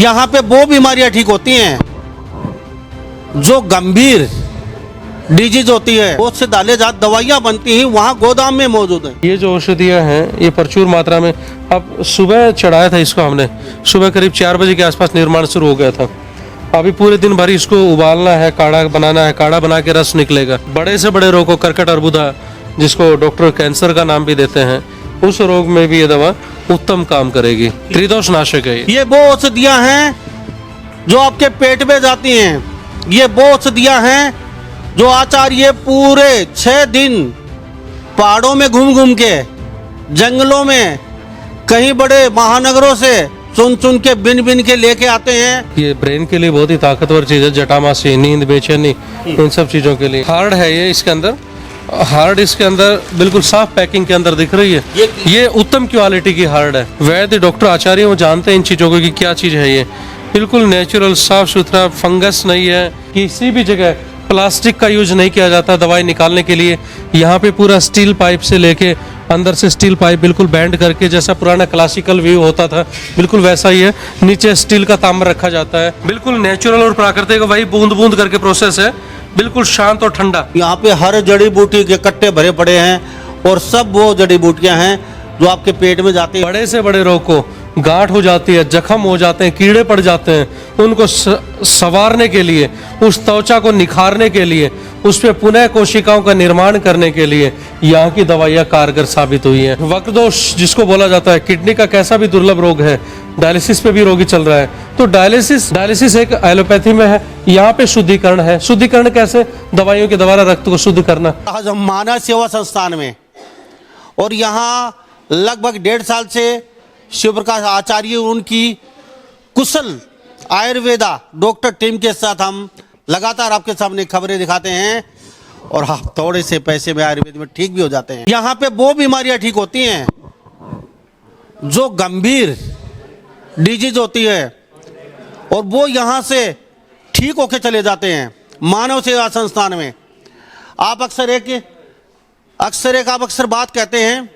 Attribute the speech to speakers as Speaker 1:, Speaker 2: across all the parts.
Speaker 1: यहाँ पे वो बीमारियां ठीक होती हैं जो गंभीर डिजीज होती है, बहुत से दालेजात दवाइयाँ बनती हैं वहाँ गोदाम में मौजूद है।
Speaker 2: ये जो औषधियाँ हैं ये प्रचुर मात्रा में, अब सुबह चढ़ाया था इसको हमने, सुबह करीब 4 बजे के आसपास निर्माण शुरू हो गया था। अभी पूरे दिन भर इसको उबालना है, काढ़ा बनाना है, काढ़ा बना के रस निकलेगा। बड़े से बड़े रोग को, कर्कट अर्बुदा जिसको डॉक्टर कैंसर का नाम भी देते हैं, उस रोग में भी ये दवा उत्तम काम करेगी। त्रिदोष नाशक है
Speaker 1: ये वो औषधियाँ हैं जो आपके पेट में जाती हैं, ये वो औषधियाँ हैं जो आचार्य पूरे 6 दिन पहाड़ों में घूम घूम के, जंगलों में, कहीं बड़े महानगरों से चुन चुन के बिन बिन के लेके आते हैं।
Speaker 2: ये ब्रेन के लिए बहुत ही ताकतवर चीज है, जटामासी, नींद, बेचैनी, इन सब चीजों के लिए। हार्ड है ये, इसके अंदर हार्ड, इसके अंदर बिल्कुल साफ पैकिंग के अंदर दिख रही है। ये उत्तम क्वालिटी की हार्ड है। वैद्य डॉक्टर आचार्य वो जानते हैं इन चीजों को कि क्या चीज है ये। बिल्कुल नेचुरल, साफ सुथरा, फंगस नहीं है, किसी भी जगह प्लास्टिक का यूज नहीं किया जाता दवाई निकालने के लिए। यहाँ पे पूरा स्टील पाइप से लेके अंदर से स्टील पाइप बिल्कुल बैंड करके, जैसा पुराना क्लासिकल व्यू होता था बिल्कुल वैसा ही है। नीचे स्टील का तांबा रखा जाता है, बिल्कुल नेचुरल और प्राकृतिक, वही बूंद बूंद करके प्रोसेस है, बिल्कुल शांत और ठंडा।
Speaker 1: यहाँ पे हर जड़ी बूटी के कट्टे भरे पड़े हैं और सब वो जड़ी बूटियाँ हैं जो आपके पेट में जाती है।
Speaker 2: बड़े से बड़े रोग को, गांठ हो जाती है, जख्म हो जाते हैं, कीड़े पड़ जाते हैं, उनको संवारने के लिए, उस त्वचा को निखारने के लिए, उस पे पुनः कोशिकाओं का निर्माण करने के लिए यहाँ की दवाइयाँ कारगर साबित हुई हैं। वक्र जिसको बोला जाता है, किडनी का कैसा भी दुर्लभ रोग है, डायलिसिस पे भी रोगी चल रहा है, तो डायलिसिस एक एलोपैथी में है, यहाँ पे शुद्धिकरण है। शुद्धिकरण कैसे? दवाइयों के द्वारा रक्त को शुद्ध करना।
Speaker 1: आज हम मानव सेवा संस्थान में, और यहाँ लगभग 1.5 साल से शिव प्रकाश आचार्य उनकी कुशल आयुर्वेदा डॉक्टर टीम के साथ हम लगातार आपके सामने खबरें दिखाते हैं और आप थोड़े से पैसे में आयुर्वेद में ठीक भी हो जाते हैं। यहाँ पे वो बीमारियां ठीक होती हैं जो गंभीर डिजीज होती है और वो यहाँ से ठीक होके चले जाते हैं मानव सेवा संस्थान में। आप अक्सर बात कहते हैं,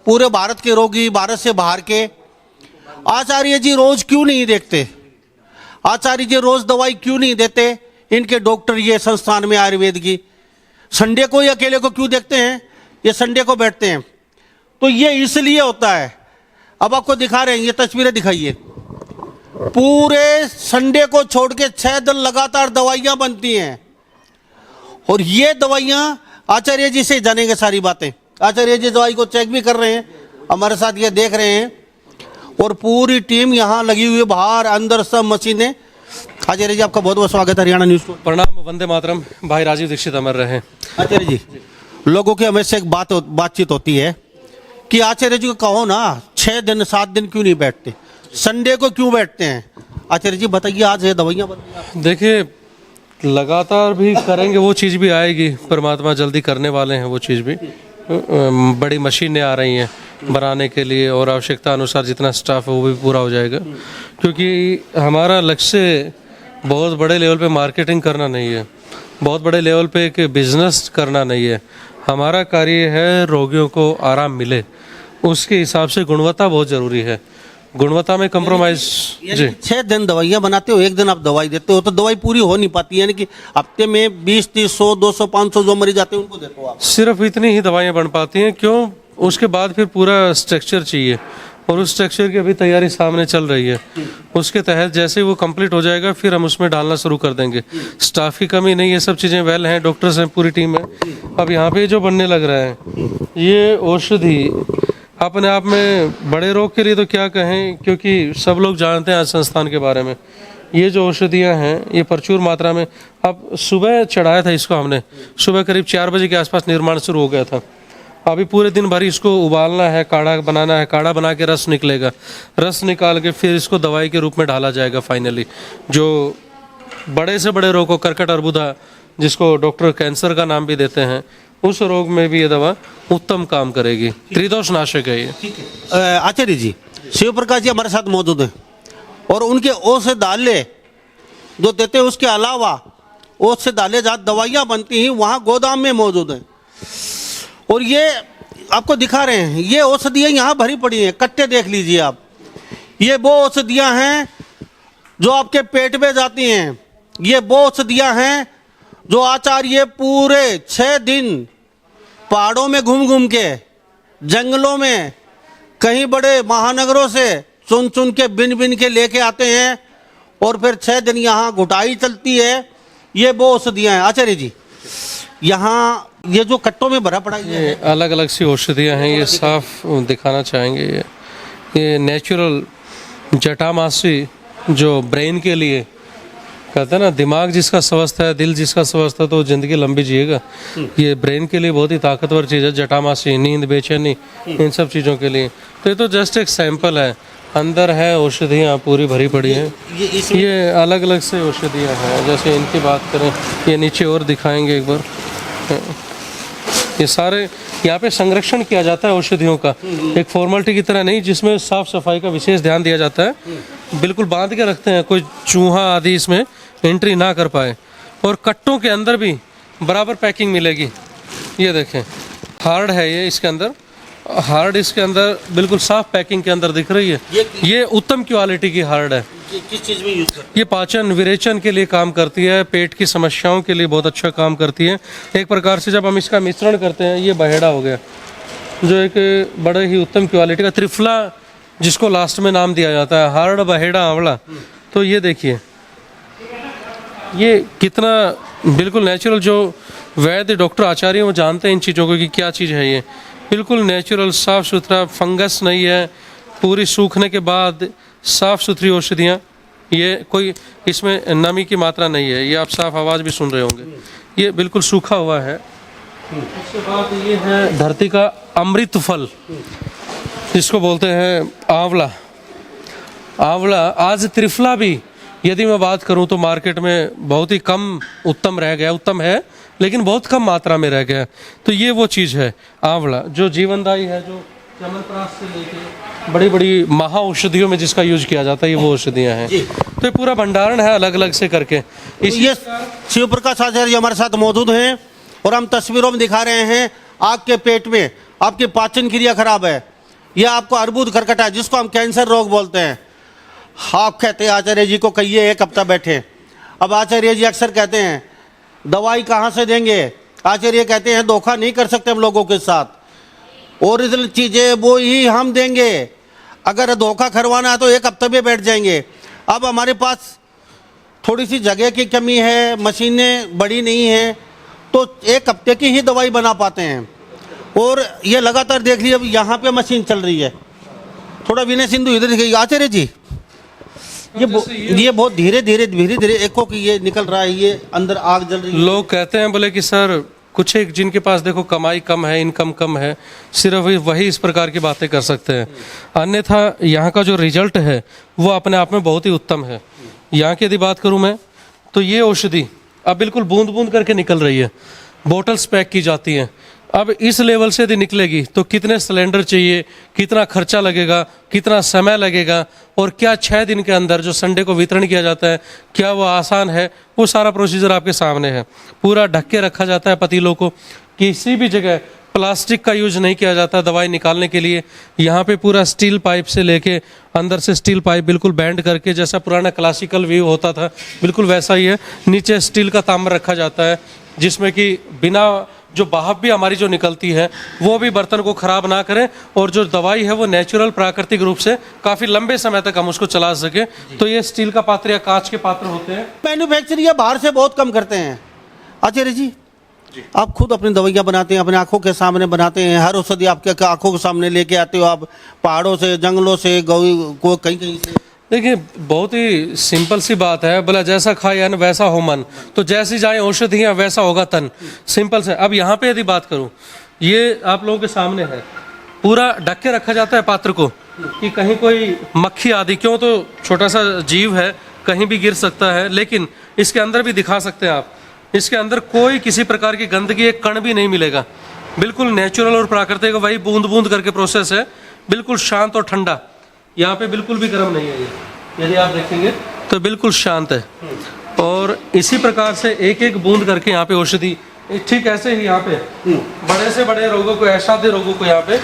Speaker 1: पूरे भारत के रोगी, भारत से बाहर के, आचार्य जी रोज क्यों नहीं देखते, आचार्य जी रोज दवाई क्यों नहीं देते, इनके डॉक्टर ये संस्थान में आयुर्वेद की, संडे को या अकेले को क्यों देखते हैं, ये संडे को बैठते हैं। तो ये इसलिए होता है, अब आपको दिखा रहे हैं, ये तस्वीरें दिखाइए, पूरे संडे को छोड़ के 6 दिन लगातार दवाइयाँ बनती हैं और ये दवाइयाँ आचार्य जी से जानेंगे सारी बातें। आचार्य जी दवाई को चेक भी कर रहे हैं, हमारे साथ ये देख रहे हैं और पूरी टीम यहाँ लगी हुई है, बाहर अंदर सब मशीनें। आचार्य जी आपका बहुत बहुत स्वागत है हरियाणा न्यूज़ को।
Speaker 2: प्रणाम, वंदे मातरम। भाई राजीव दीक्षित अमर रहे।
Speaker 1: आचार्य जी, लोगों की हमेशा एक बातचीत होती है कि आचार्य जी को कहो ना 6 दिन 7 दिन क्यों नहीं बैठते, संडे को क्यों बैठते हैं। आचार्य जी बताइए, आज ये दवाइयाँ बन,
Speaker 2: देखिए लगातार भी करेंगे वो चीज़ भी आएगी, परमात्मा जल्दी करने वाले हैं वो चीज़ भी। बड़ी मशीनें आ रही हैं बनाने के लिए और आवश्यकता अनुसार जितना स्टाफ है वो भी पूरा हो जाएगा, क्योंकि हमारा लक्ष्य बहुत बड़े लेवल पे मार्केटिंग करना नहीं है, बहुत बड़े लेवल पे एक बिजनेस करना नहीं है। हमारा कार्य है रोगियों को आराम मिले, उसके हिसाब से गुणवत्ता बहुत ज़रूरी है, गुणवत्ता में कंप्रोमाइज। जी,
Speaker 1: 6 दिन दवाइयाँ बनाते हो, एक दिन आप दवाई देते हो, तो दवाई पूरी हो नहीं पाती, यानी कि हफ्ते में 20, 30, 100, 200, 500 जो मरीज आते हैं उनको देते हो आप।
Speaker 2: सिर्फ इतनी ही दवाइयाँ बन पाती हैं, क्यों? उसके बाद फिर पूरा स्ट्रक्चर चाहिए और उस स्ट्रक्चर की अभी तैयारी सामने चल रही है। उसके तहत जैसे ही वो कंप्लीट हो जाएगा फिर हम उसमें डालना शुरू कर देंगे। स्टाफ की कमी नहीं है, सब चीज़ें वेल हैं, डॉक्टर्स हैं, पूरी टीम है। अब यहाँ पे जो बनने लग रहा है ये औषधि अपने आप में बड़े रोग के लिए तो क्या कहें, क्योंकि सब लोग जानते हैं आज संस्थान के बारे में। ये जो औषधियाँ हैं ये प्रचुर मात्रा में, अब सुबह चढ़ाया था इसको हमने, सुबह करीब 4 बजे के आसपास निर्माण शुरू हो गया था। अभी पूरे दिन भर इसको उबालना है, काढ़ा बनाना है, काढ़ा बना के रस निकलेगा, रस निकाल के फिर इसको दवाई के रूप में ढाला जाएगा फाइनली। जो बड़े से बड़े रोग को, कर्कट अर्बुदा जिसको डॉक्टर कैंसर का नाम भी देते हैं, उस रोग में भी ये दवा उत्तम काम करेगी। त्रिदोष नाशक है ये।
Speaker 1: आचार्य जी, शिव प्रकाश जी हमारे साथ मौजूद हैं और उनके औषध दाले जो देते हैं, उसके अलावा औषध दालेजात दवाइयाँ बनती हैं वहाँ गोदाम में मौजूद हैं और ये आपको दिखा रहे हैं। ये औषधियाँ यहाँ भरी पड़ी हैं, कट्टे देख लीजिए आप। ये वो औषधियाँ हैं जो आपके पेट में जाती हैं, ये वो औषधियां हैं जो आचार्य पूरे 6 दिन पहाड़ों में घूम घूम के, जंगलों में, कहीं बड़े महानगरों से चुन चुन के बिन बिन के लेके आते हैं और फिर 6 दिन यहाँ घुटाई चलती है। ये वो औषधियाँ हैं आचार्य जी। यहाँ ये जो कट्टों में भरा पड़ा है,
Speaker 2: ये अलग अलग सी औषधियाँ हैं, ये साफ दिखाना चाहेंगे। ये नेचुरल जटामासी जो ब्रेन के लिए कहते हैं ना, दिमाग जिसका स्वस्थ है, दिल जिसका स्वस्थ है तो जिंदगी लंबी जिएगा। ये ब्रेन के लिए बहुत ही ताकतवर चीज़ है जटामासी, नींद, बेचैनी, इन सब चीज़ों के लिए। तो ये तो जस्ट एक सैंपल है, अंदर है औषधियाँ पूरी भरी पड़ी हैं। ये अलग अलग से औषधियाँ हैं। जैसे इनकी बात करें, ये नीचे और दिखाएंगे एक बार। ये सारे यहाँ पे संरक्षण किया जाता है औषधियों का, एक फॉर्मेलिटी की तरह नहीं, जिसमें साफ सफाई का विशेष ध्यान दिया जाता है। बिल्कुल बांध के रखते हैं, कोई चूहा आदि इसमें एंट्री ना कर पाए। और कट्टों के अंदर भी बराबर पैकिंग मिलेगी। ये देखें, हार्ड है ये, इसके अंदर हार्ड, इसके अंदर बिल्कुल साफ पैकिंग के अंदर दिख रही है। ये उत्तम क्वालिटी की हार्ड है।
Speaker 1: किस चीज़ में यूज करते
Speaker 2: ये पाचन विरेचन के लिए काम करती है, पेट की समस्याओं के लिए बहुत अच्छा काम करती है। एक प्रकार से जब हम इसका मिश्रण करते हैं, ये बहेड़ा हो गया जो एक बड़े ही उत्तम क्वालिटी का त्रिफला, जिसको लास्ट में नाम दिया जाता है, हार्ड, बहेड़ा, आंवला। तो ये देखिए, ये कितना बिल्कुल नेचुरल, जो वैद्य डॉक्टर आचार्य वो जानते हैं इन चीज़ों को कि क्या चीज़ है ये। बिल्कुल नेचुरल, साफ़ सुथरा, फंगस नहीं है, पूरी सूखने के बाद साफ़ सुथरी औषधियाँ। ये कोई इसमें नमी की मात्रा नहीं है, ये आप साफ आवाज़ भी सुन रहे होंगे। ये बिल्कुल सूखा हुआ है। उसके बाद ये है धरती का अमृत फल, जिसको बोलते हैं आंवला। आंवला आज त्रिफला भी यदि मैं बात करूं तो मार्केट में बहुत ही कम उत्तम रह गया, उत्तम है लेकिन बहुत कम मात्रा में रह गया। तो ये वो चीज़ है आंवला, जो जीवनदायी है, जो चमनप्राश से लेके बड़ी बड़ी महा औषधियों में जिसका यूज किया जाता है, ये वो औषधियाँ हैं। तो ये पूरा भंडारण है अलग अलग से करके।
Speaker 1: ये शिव प्रकाश आचार्य हमारे साथ मौजूद हैं और हम तस्वीरों में दिखा रहे हैं आपके पेट में आपकी पाचन क्रिया खराब है, यह आपको अर्बुद कर्कट है, जिसको हम कैंसर रोग बोलते हैं। आप कहते हैं आचार्य जी को कहिए 1 हफ्ता बैठे। अब आचार्य जी अक्सर कहते हैं दवाई कहाँ से देंगे। आचार्य कहते हैं धोखा नहीं कर सकते हम लोगों के साथ, ओरिजिनल चीज़ें वो ही हम देंगे। अगर धोखा करवाना है तो 1 हफ्ते में बैठ जाएंगे। अब हमारे पास थोड़ी सी जगह की कमी है, मशीनें बड़ी नहीं हैं, तो 1 हफ्ते की ही दवाई बना पाते हैं। और ये लगातार देख लीजिए, अब यहाँ पे मशीन चल रही है। थोड़ा विनय सिंधु इधर दिखाइए आचार्य जी। ये बहुत धीरे धीरे एको की ये निकल रहा है, ये अंदर आग जल रही है।
Speaker 2: लोग कहते हैं बोले कि सर कुछ एक जिनके पास देखो कमाई कम है, इनकम कम है, सिर्फ वही इस प्रकार की बातें कर सकते हैं। अन्यथा यहाँ का जो रिजल्ट है वो अपने आप में बहुत ही उत्तम है। यहाँ की यदि बात करूँ मैं, तो ये औषधि अब बिल्कुल बूंद बूंद करके निकल रही है, बोटल्स पैक की जाती हैं। अब इस लेवल से यदि निकलेगी तो कितने सिलेंडर चाहिए, कितना खर्चा लगेगा, कितना समय लगेगा, और क्या 6 दिन के अंदर जो संडे को वितरण किया जाता है, क्या वो आसान है? वो सारा प्रोसीजर आपके सामने है। पूरा ढक के रखा जाता है पतीलों को, किसी भी जगह प्लास्टिक का यूज नहीं किया जाता दवाई निकालने के लिए। यहाँ पे पूरा स्टील पाइप से लेके अंदर से स्टील पाइप बिल्कुल बैंड करके, जैसा पुराना क्लासिकल व्यू होता था बिल्कुल वैसा ही है। नीचे स्टील का तांबर रखा जाता है, जिसमें कि बिना जो भाप भी हमारी जो निकलती है वो भी बर्तन को खराब ना करें, और जो दवाई है वो नेचुरल प्राकृतिक रूप से काफ़ी लंबे समय तक हम उसको चला सके। तो ये स्टील का पात्र या कांच के पात्र होते हैं।
Speaker 1: मैन्युफैक्चरिंग बाहर से बहुत कम करते हैं। आचार्य जी, आप खुद अपनी दवाइयाँ बनाते हैं, अपने आंखों के सामने बनाते हैं, हर औषधि आपके आंखों के सामने लेके आते हो आप, पहाड़ों से, जंगलों से, को कहीं कहीं से।
Speaker 2: देखिए बहुत ही सिंपल सी बात है, बोला जैसा खाए अन्न वैसा हो मन, तो जैसी जाए औषधियाँ वैसा होगा तन। सिंपल से। अब यहाँ पे यदि बात करूँ, ये आप लोगों के सामने है, पूरा ढक के रखा जाता है पात्र को कि कहीं कोई मक्खी आदि, क्यों तो छोटा सा जीव है, कहीं भी गिर सकता है। लेकिन इसके अंदर भी दिखा सकते हैं आप, इसके अंदर कोई किसी प्रकार की गंदगी, एक कण भी नहीं मिलेगा। बिल्कुल नेचुरल और प्राकृतिक, वही बूंद बूंद करके प्रोसेस है, बिल्कुल शांत और ठंडा। यहाँ पे बिल्कुल भी गर्म नहीं है ये, यदि आप देखेंगे तो बिल्कुल शांत है। और इसी प्रकार से एक एक बूंद करके यहाँ पे औषधि, ठीक ऐसे ही यहाँ पे बड़े से बड़े रोगों को, असाध्य रोगों को यहाँ पे,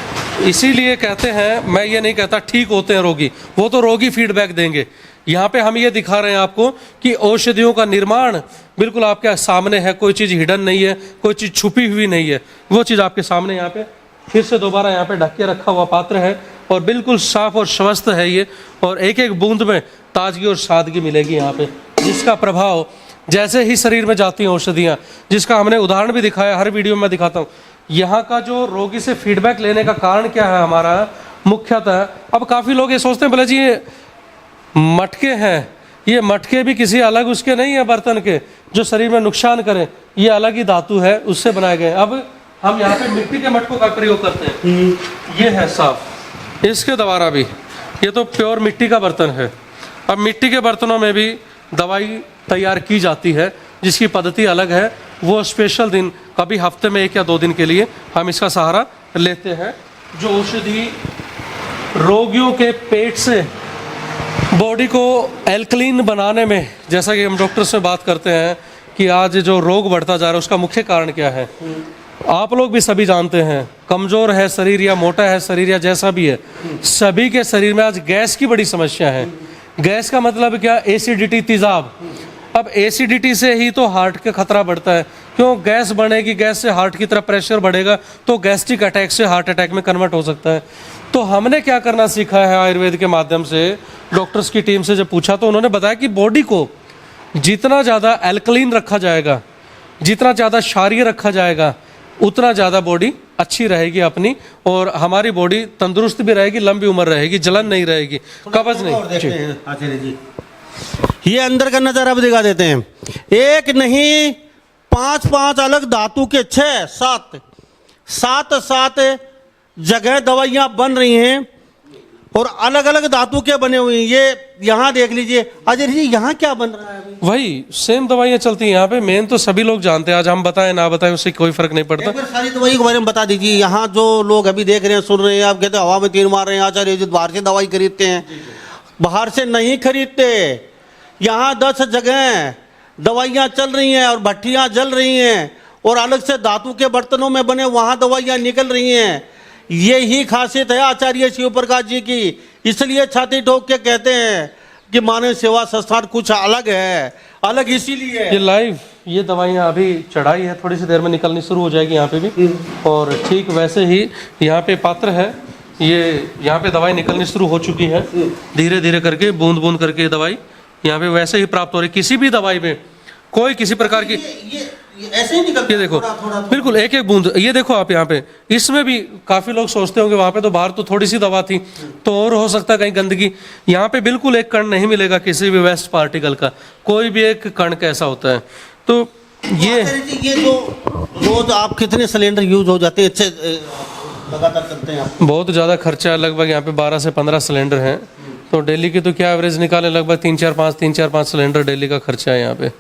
Speaker 2: इसीलिए कहते हैं, मैं ये नहीं कहता ठीक होते हैं रोगी, वो तो रोगी फीडबैक देंगे। यहाँ पे हम ये दिखा रहे हैं आपको कि औषधियों का निर्माण बिल्कुल आपके सामने है, कोई चीज़ हिडन नहीं है, कोई चीज़ छुपी हुई नहीं है, वो चीज़ आपके सामने यहाँ पे फिर से दोबारा यहाँ पे ढक के रखा हुआ पात्र है और बिल्कुल साफ और स्वस्थ है ये, और एक एक बूंद में ताजगी और सादगी मिलेगी यहाँ पे, जिसका प्रभाव जैसे ही शरीर में जाती हैं औषधियाँ, जिसका हमने उदाहरण भी दिखाया, हर वीडियो में दिखाता हूँ। यहाँ का जो रोगी से फीडबैक लेने का कारण क्या है हमारा मुख्यतः, अब काफ़ी लोग ये सोचते हैं बोले जी ये मटके हैं, ये मटके भी किसी अलग उसके नहीं है बर्तन के जो शरीर में नुकसान करें, ये अलग ही धातु है उससे बनाए गए। अब हम यहाँ पे मिट्टी के मटकों का प्रयोग करते हैं, ये है साफ, इसके द्वारा भी ये तो प्योर मिट्टी का बर्तन है। अब मिट्टी के बर्तनों में भी दवाई तैयार की जाती है जिसकी पद्धति अलग है, वो स्पेशल दिन कभी हफ्ते में 1 या 2 दिन के लिए हम इसका सहारा लेते हैं। जो औषधि रोगियों के पेट से बॉडी को एल्कलीन बनाने में, जैसा कि हम डॉक्टर से बात करते हैं कि आज जो रोग बढ़ता जा रहा है उसका मुख्य कारण क्या है, आप लोग भी सभी जानते हैं, कमज़ोर है शरीर या मोटा है शरीर या जैसा भी है, सभी के शरीर में आज गैस की बड़ी समस्या है। गैस का मतलब क्या, एसिडिटी, तेज़ाब। अब एसिडिटी से ही तो हार्ट का खतरा बढ़ता है, क्यों, गैस बढ़ेगी, गैस से हार्ट की तरफ प्रेशर बढ़ेगा तो गैस्ट्रिक अटैक से हार्ट अटैक में कन्वर्ट हो सकता है। तो हमने क्या करना सीखा है आयुर्वेद के माध्यम से, डॉक्टर्स की टीम से जब पूछा तो उन्होंने बताया कि बॉडी को जितना ज़्यादा एल्कलीन रखा जाएगा, जितना ज़्यादा क्षारीय रखा जाएगा, उतना ज़्यादा बॉडी अच्छी रहेगी अपनी, और हमारी बॉडी तंदुरुस्त भी रहेगी, लंबी उम्र रहेगी, जलन नहीं रहेगी, कब्ज नहीं।
Speaker 1: आचार्य जी ये अंदर का नजारा भी दिखा देते हैं, एक नहीं 5 अलग धातु के 7 जगह दवाइयां बन रही हैं और अलग अलग धातु के बने हुए हैं। ये यहाँ देख लीजिए अजय जी, यहाँ क्या बन रहा है अभी?
Speaker 2: वही सेम दवाइयाँ चलती हैं यहाँ पे, मेन तो सभी लोग जानते हैं, आज हम बताएं ना बताएं उससे कोई फर्क नहीं पड़ता।
Speaker 1: एक बार सारी दवाई के बारे में बता दीजिए, यहाँ जो लोग अभी देख रहे हैं, सुन रहे हैं, आप कहते हैं हवा में तीर मार रहे हैं, आचार्य जी बाहर से दवाई खरीदते हैं, बाहर से नहीं खरीदते। यहाँ 10 जगह दवाइयाँ चल रही हैं और भट्टियाँ जल रही हैं और अलग से धातु के बर्तनों में बने वहाँ दवाइयाँ निकल रही हैं। यही खासियत है आचार्य शिव प्रकाश जी की, इसलिए छाती ठोक के कहते हैं कि मानव सेवा संस्थान कुछ अलग है, अलग इसीलिए।
Speaker 2: ये लाइव ये दवाइयाँ अभी चढ़ाई है, थोड़ी सी देर में निकलनी शुरू हो जाएगी यहाँ पे भी, और ठीक वैसे ही यहाँ पे पात्र है, ये यहाँ पे दवाई निकलनी शुरू हो चुकी है, धीरे धीरे करके बूंद बूंद करके दवाई यहाँ पे वैसे ही प्राप्त हो रही। किसी भी दवाई में कोई किसी प्रकार की
Speaker 1: ये ऐसे ही निकलता
Speaker 2: ये देखो
Speaker 1: थोड़ा।
Speaker 2: बिल्कुल एक एक बूंद, ये देखो आप यहाँ पे, इसमें भी काफी लोग सोचते होंगे वहां पे तो बाहर तो थोड़ी सी दवा थी तो और हो सकता है कहीं गंदगी, यहाँ पे बिल्कुल एक कण नहीं मिलेगा किसी भी वेस्ट पार्टिकल का, कोई भी एक कण कैसा होता है। तो ये
Speaker 1: जो रोज आप कितने सिलेंडर यूज हो जाते हैं, अच्छे लगातार करते हैं आप?
Speaker 2: बहुत ज़्यादा खर्चा है, लगभग यहाँ पे 12 से 15 सिलेंडर हैं, तो डेली की तो क्या एवरेज निकाले, लगभग 3-4-5 सिलेंडर डेली का खर्चा है यहाँ पे।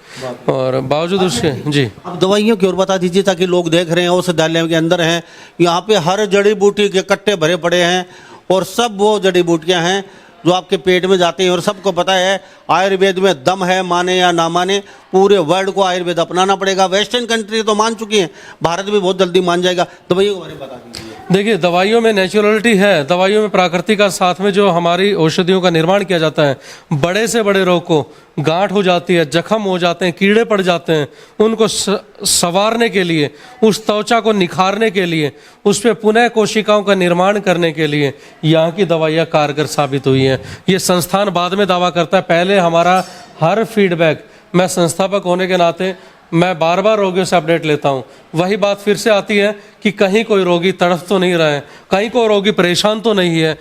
Speaker 2: और बावजूद उसके जी
Speaker 1: अब दवाइयों की ओर बता दीजिए ताकि लोग देख रहे हैं, औषधालय के अंदर हैं, यहाँ पे हर जड़ी बूटी के कट्टे भरे पड़े हैं और सब वो जड़ी बूटियाँ हैं जो आपके पेट में जाती हैं। और सबको पता है आयुर्वेद में दम है, माने या ना माने, पूरे वर्ल्ड को आयुर्वेद अपनाना पड़ेगा। वेस्टर्न कंट्री तो मान चुकी हैं, भारत भी बहुत जल्दी मान जाएगा। दवाइयों के बारे में बता दीजिए।
Speaker 2: देखिए दवाइयों में नेचुरलिटी है, दवाइयों में प्राकृतिक का साथ में जो हमारी औषधियों का निर्माण किया जाता है, बड़े से बड़े रोग को, गांठ हो जाती है, जख्म हो जाते हैं, कीड़े पड़ जाते हैं, उनको संवारने के लिए, उस त्वचा को निखारने के लिए, उस पर पुनः कोशिकाओं का निर्माण करने के लिए यहाँ की दवाइयाँ कारगर साबित हुई हैं। ये संस्थान बाद में दावा करता है, पहले हमारा हर फीडबैक, मैं संस्थापक होने के नाते मैं बार बार रोगियों से अपडेट लेता हूँ, वही बात फिर से आती है कि कहीं कोई रोगी तड़फ तो नहीं रहा है, कहीं कोई रोगी परेशान तो नहीं है।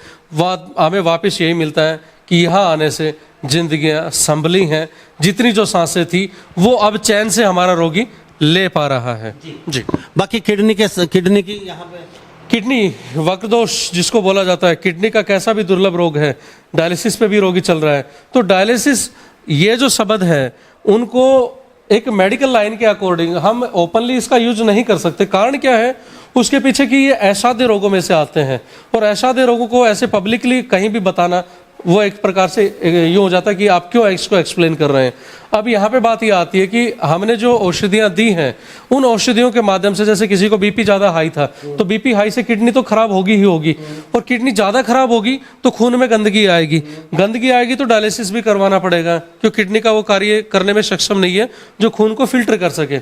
Speaker 2: हमें वापस यही मिलता है कि यहाँ आने से जिंदगियाँ संभली हैं, जितनी जो सांसें थी वो अब चैन से हमारा रोगी ले पा रहा है। जी
Speaker 1: बाकी किडनी की यहाँ पे
Speaker 2: किडनी वक्रदोष जिसको बोला जाता है, किडनी का कैसा भी दुर्लभ रोग है, डायलिसिस पे भी रोगी चल रहा है। तो डायलिसिस ये जो शब्द है उनको एक मेडिकल लाइन के अकॉर्डिंग हम ओपनली इसका यूज नहीं कर सकते। कारण क्या है, उसके पीछे कि ये असाध्य रोगों में से आते हैं और असाध्य रोगों को ऐसे पब्लिकली कहीं भी बताना वो एक प्रकार से यूँ हो जाता है कि आप क्यों इसको एक्सप्लेन कर रहे हैं। अब यहाँ पे बात ये आती है कि हमने जो औषधियाँ दी हैं उन औषधियों के माध्यम से, जैसे किसी को बीपी ज़्यादा हाई था तो बीपी हाई से किडनी तो खराब होगी ही होगी, और किडनी ज़्यादा खराब होगी तो खून में गंदगी आएगी तो डायलिसिस भी करवाना पड़ेगा, क्योंकि किडनी का वो कार्य करने में सक्षम नहीं है जो खून को फिल्टर कर सके।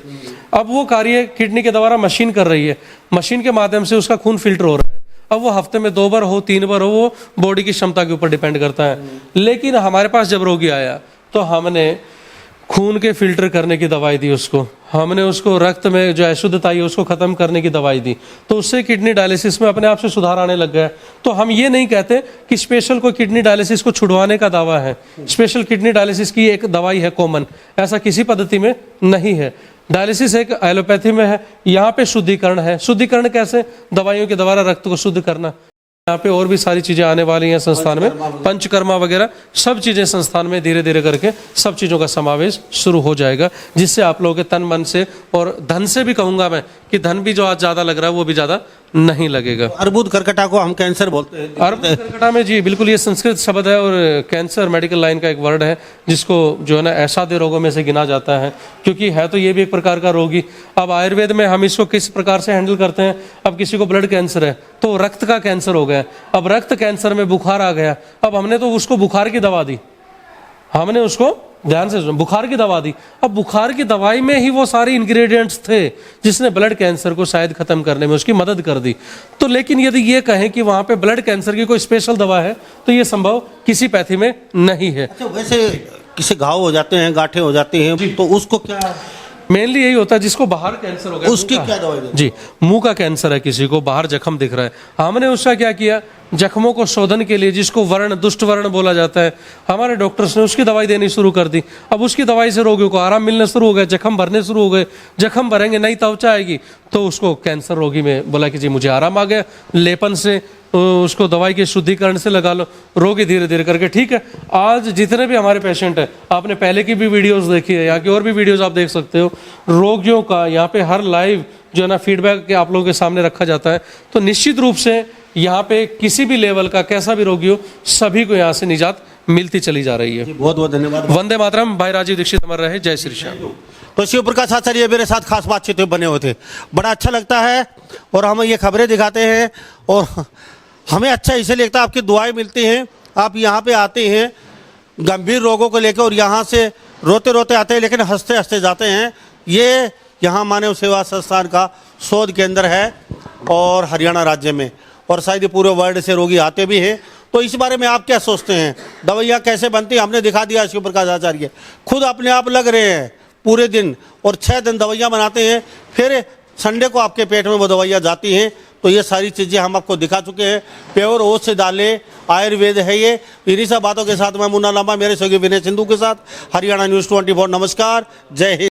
Speaker 2: अब वो कार्य किडनी के द्वारा मशीन कर रही है, मशीन के माध्यम से उसका खून फिल्टर हो रहा है। अब वो हफ्ते में 2 बार हो 3 बार हो, वो बॉडी की क्षमता के ऊपर डिपेंड करता है। लेकिन हमारे पास जब रोगी आया तो हमने खून के फिल्टर करने की दवाई दी उसको, हमने उसको रक्त में जो अशुद्धता है उसको खत्म करने की दवाई दी, तो उससे किडनी डायलिसिस में अपने आप से सुधार आने लग गया। तो हम ये नहीं कहते कि स्पेशल कोई किडनी डायलिसिस को छुड़वाने का दावा है, स्पेशल किडनी डायलिसिस की एक दवाई है कॉमन, ऐसा किसी पद्धति में नहीं है। डायलिसिस एक एलोपैथी में है, यहाँ पे शुद्धिकरण है। शुद्धिकरण कैसे? दवाइयों के द्वारा रक्त को शुद्ध करना। यहाँ पे और भी सारी चीजें आने वाली हैं संस्थान में, पंचकर्मा वगैरह सब चीजें संस्थान में धीरे धीरे करके सब चीजों का समावेश शुरू हो जाएगा, जिससे आप लोगों के तन मन से और धन से भी कहूंगा मैं कि धन भी जो आज ज्यादा लग रहा है वो भी ज्यादा नहीं लगेगा।
Speaker 1: अर्बुद कर्कटा को हम कैंसर बोलते हैं।
Speaker 2: अर्बुद कर्कटा में जी बिल्कुल, ये संस्कृत शब्द है और कैंसर मेडिकल लाइन का एक वर्ड है, जिसको जो है ना असाध्य रोगों में से गिना जाता है, क्योंकि है तो ये भी एक प्रकार का रोगी। अब आयुर्वेद में हम इसको किस प्रकार से हैंडल करते हैं, अब किसी को ब्लड कैंसर है तो रक्त का कैंसर हो गया, अब रक्त कैंसर में बुखार आ गया, अब हमने तो उसको बुखार की दवा दी, हमने उसको ध्यान से बुखार की दवा दी। अब बुखार की दवाई में ही वो सारे इंग्रेडिएंट्स थे जिसने ब्लड कैंसर को शायद खत्म करने में उसकी मदद कर दी। तो लेकिन यदि ये कहें कि वहां पे ब्लड कैंसर की कोई स्पेशल दवा है तो ये संभव किसी पैथी में नहीं है।
Speaker 1: अच्छा, वैसे किसी घाव हो जाते हैं, गांठें हो जाती हैं, तो उसको क्या
Speaker 2: मेनली यही होता है, जिसको बाहर कैंसर हो गया
Speaker 1: उसकी क्या दवाई दें?
Speaker 2: जी, मुंह का कैंसर है, किसी को बाहर जख्म दिख रहा है, हमने उसका क्या किया, जख्मों को शोधन के लिए, जिसको वर्ण दुष्ट वर्ण बोला जाता है, हमारे डॉक्टर्स ने उसकी दवाई देनी शुरू कर दी। अब उसकी दवाई से रोगियों को आराम मिलना शुरू हो गया, जख्म भरने शुरू हो गए, जख्म भरेंगे नई त्वचा आएगी, तो उसको कैंसर रोगी में बोला कि जी मुझे आराम आ गया, लेपन से उसको दवाई के शुद्धिकरण से लगा लो, रोगी धीरे धीरे करके ठीक है। आज जितने भी हमारे पेशेंट हैं, आपने पहले की भी वीडियोस देखी है, यहाँ की और भी वीडियोस आप देख सकते हो, रोगियों का यहाँ पे हर लाइव जो है ना फीडबैक के आप लोगों के सामने रखा जाता है। तो निश्चित रूप से यहाँ पे किसी भी लेवल का कैसा भी रोगी हो, सभी को यहाँ से निजात मिलती चली जा रही है।
Speaker 1: बहुत बहुत धन्यवाद।
Speaker 2: वंदे मातरम। भाई राजीव दीक्षित अमर रहे। जय श्री श्याम।
Speaker 1: तो शिव प्रकाश आचार्य मेरे साथ खास बातचीत बने हुए थे, बड़ा अच्छा लगता है और हम ये खबरें दिखाते हैं और हमें अच्छा इसलिए लगता है, आपकी दुआएं मिलती हैं, आप यहाँ पे आते हैं गंभीर रोगों को लेकर और यहाँ से रोते रोते आते हैं लेकिन हंसते हंसते जाते हैं। ये यहाँ मानव सेवा संस्थान का शोध केंद्र है और हरियाणा राज्य में, और शायद पूरे वर्ल्ड से रोगी आते भी हैं। तो इस बारे में आप क्या सोचते हैं, दवाइयाँ कैसे बनती हैं? हमने दिखा दिया, शिव प्रकाश आचार्य खुद अपने आप लग रहे हैं पूरे दिन और 6 दिन दवाइयाँ बनाते हैं, फिर संडे को आपके पेट में वो दवाइयाँ जाती हैं। तो ये सारी चीज़ें हम आपको दिखा चुके हैं। प्योर ओट्स से डाले आयुर्वेद है ये। इन्हीं सब बातों के साथ मैं मुन्ना लांबा मेरे सहयोगी विनय सिंधु के साथ हरियाणा न्यूज़ 24। नमस्कार, जय हिंद।